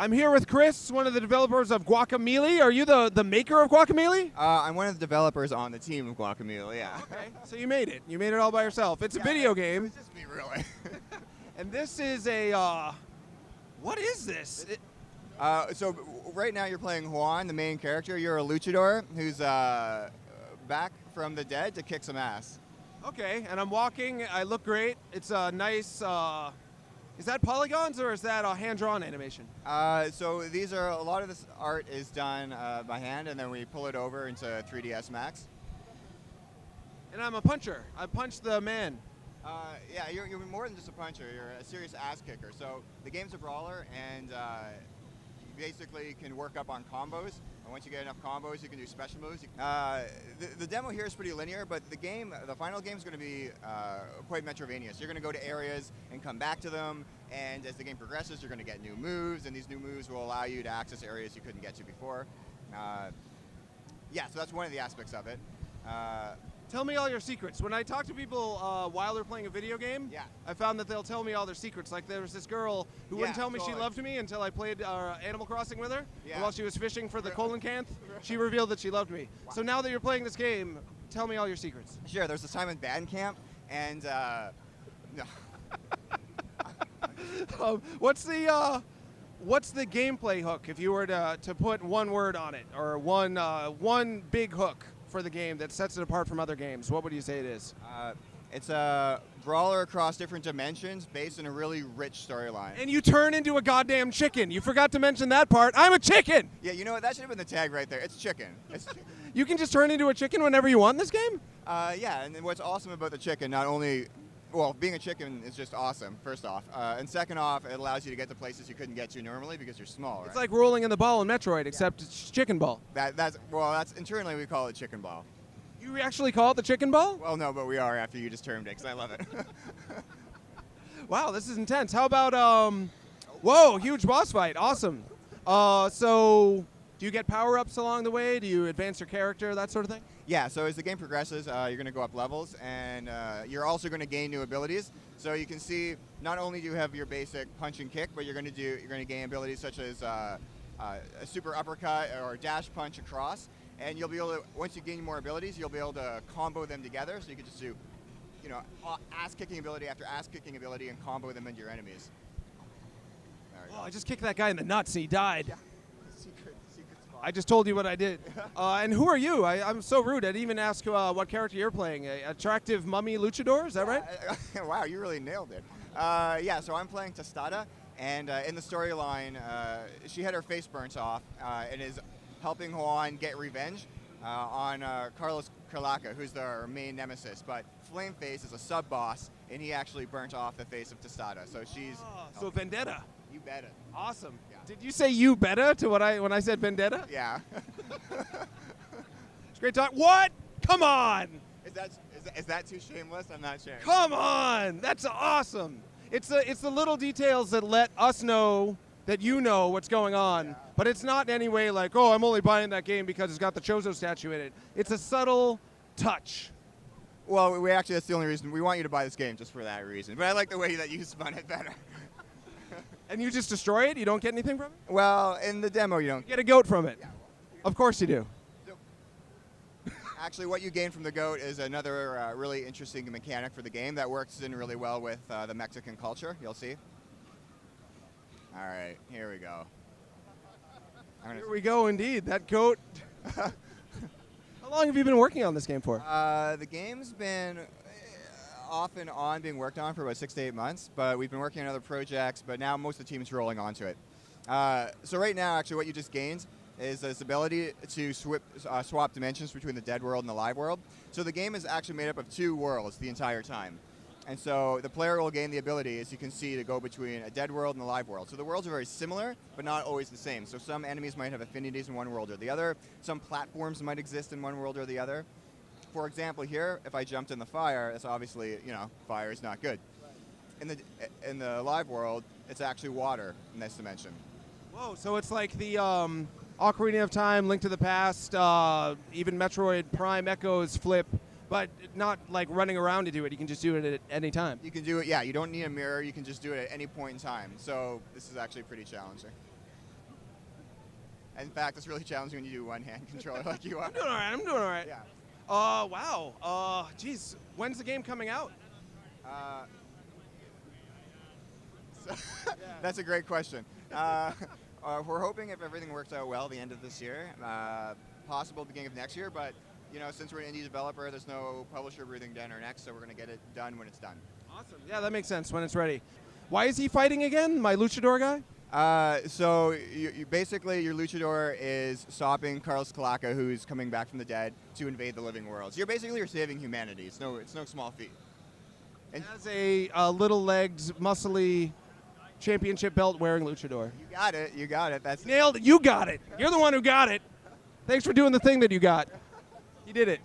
I'm here with Chris, one of the developers of Guacamelee. Are you the maker of Guacamelee? I'm one of the developers on the team of Guacamelee, yeah. Okay, so you made it. You made it all by yourself. It's a video game. It's just me, really. And this is a, what is this? So right now you're playing Juan, the main character. You're a luchador who's back from the dead to kick some ass. Okay, and I'm walking. I look great. It's a nice, is that polygons or is that a hand-drawn animation? So these are, a lot of this art is done by hand, and then we pull it over into 3ds Max. And I'm a puncher. I punch the man. Yeah, you're more than just a puncher. You're a serious ass kicker. So the game's a brawler, and you basically can work up on combos. And once you get enough combos, you can do special moves. The demo here is pretty linear, but the final game is going to be quite Metroidvania. So you're going to go to areas and come back to them, and as the game progresses, you're going to get new moves, and these new moves will allow you to access areas you couldn't get to before. Yeah, so that's one of the aspects of it. Tell me all your secrets. When I talk to people while they're playing a video game, Yeah. I found that they'll tell me all their secrets. Like there was this girl who wouldn't tell me she loved me until I played Animal Crossing with her. Yeah. And while she was fishing for the coelacanth, she revealed that she loved me. Wow. So now that you're playing this game, tell me all your secrets. Sure, there's this time in band camp, and no. What's the gameplay hook if you were to put one word on it, or one big hook for the game that sets it apart from other games? What would you say it is? It's a brawler across different dimensions based on a really rich storyline. And you turn into a goddamn chicken. You forgot to mention that part. I'm a chicken! Yeah, you know what? That should have been the tag right there. It's chicken. It's chicken. You can just turn into a chicken whenever you want in this game? Yeah, and then what's awesome about the chicken, not only, well, being a chicken is just awesome, first off. And second off, it allows you to get to places you couldn't get to normally because you're small, right? It's like rolling in the ball in Metroid, except it's chicken ball. That's internally we call it chicken ball. You actually call it the chicken ball? Well, no, but we are after you just termed it, because I love it. Wow, this is intense. How about, whoa, huge boss fight. Awesome. So, do you get power-ups along the way? Do you advance your character, that sort of thing? Yeah, so as the game progresses, you're going to go up levels, and you're also going to gain new abilities. So you can see, not only do you have your basic punch and kick, but you're going to gain abilities such as a super uppercut or dash punch across. And you'll be able to, once you gain more abilities, you'll be able to combo them together. So you can just do, ass-kicking ability after ass-kicking ability and combo them into your enemies. Oh, I just kicked that guy in the nuts and he died. Yeah. Secret spot. I just told you what I did. And who are you? I'm so rude. I didn't even ask what character you're playing. A attractive mummy luchador, is that right? Wow, you really nailed it. Yeah, so I'm playing Tostada, and in the storyline, she had her face burnt off and is helping Juan get revenge on Carlos Carlaca, who's their main nemesis. But Flameface is a sub-boss, and he actually burnt off the face of Tostada. So she's... So vendetta. You bet it. Awesome. Yeah. Did you say you betta to when I said vendetta? Yeah. It's great talk. What? Come on. Is that too shameless? I'm not sure. Come on. That's awesome. It's the little details that let us know that you know what's going on. Yeah. But it's not in any way like, oh, I'm only buying that game because it's got the Chozo statue in it. It's a subtle touch. Well, we actually, that's the only reason. We want you to buy this game just for that reason. But I like the way that you spun it better. And you just destroy it? You don't get anything from it? Well, in the demo, you don't. You get a goat from it. Yeah. Of course you do. So, actually, what you gain from the goat is another really interesting mechanic for the game that works in really well with the Mexican culture. You'll see. All right, here we go. Here we go, indeed. That goat. How long have you been working on this game for? The game's been off and on being worked on for about 6 to 8 months, but we've been working on other projects, but now most of the team's rolling onto it. So right now, actually, what you just gained is this ability to swap dimensions between the dead world and the live world. So the game is actually made up of 2 worlds the entire time. And so the player will gain the ability, as you can see, to go between a dead world and a live world. So the worlds are very similar, but not always the same. So some enemies might have affinities in one world or the other. Some platforms might exist in one world or the other. For example, here, if I jumped in the fire, it's obviously, fire is not good. In the live world, it's actually water in this dimension. Whoa, so it's like the Ocarina of Time, Link to the Past, even Metroid Prime Echoes flip, but not like running around to do it. You can just do it at any time. You can do it, yeah. You don't need a mirror. You can just do it at any point in time. So this is actually pretty challenging. In fact, it's really challenging when you do one-hand controller like you are. I'm doing all right. I'm doing all right. Yeah. Wow. Geez, when's the game coming out? So that's a great question. We're hoping if everything works out well, the end of this year, possible beginning of next year. But since we're an indie developer, there's no publisher breathing down our necks, so we're going to get it done when it's done. Awesome. Yeah, that makes sense when it's ready. Why is he fighting again? My luchador guy? So basically, your luchador is stopping Carlos Calaca, who's coming back from the dead, to invade the living world. So you're saving humanity. It's no small feat. And As a little-legged, muscly, championship belt wearing luchador. you got it. You got it. That's Nailed it. You got it. You're the one who got it. Thanks for doing the thing that you got. You did it.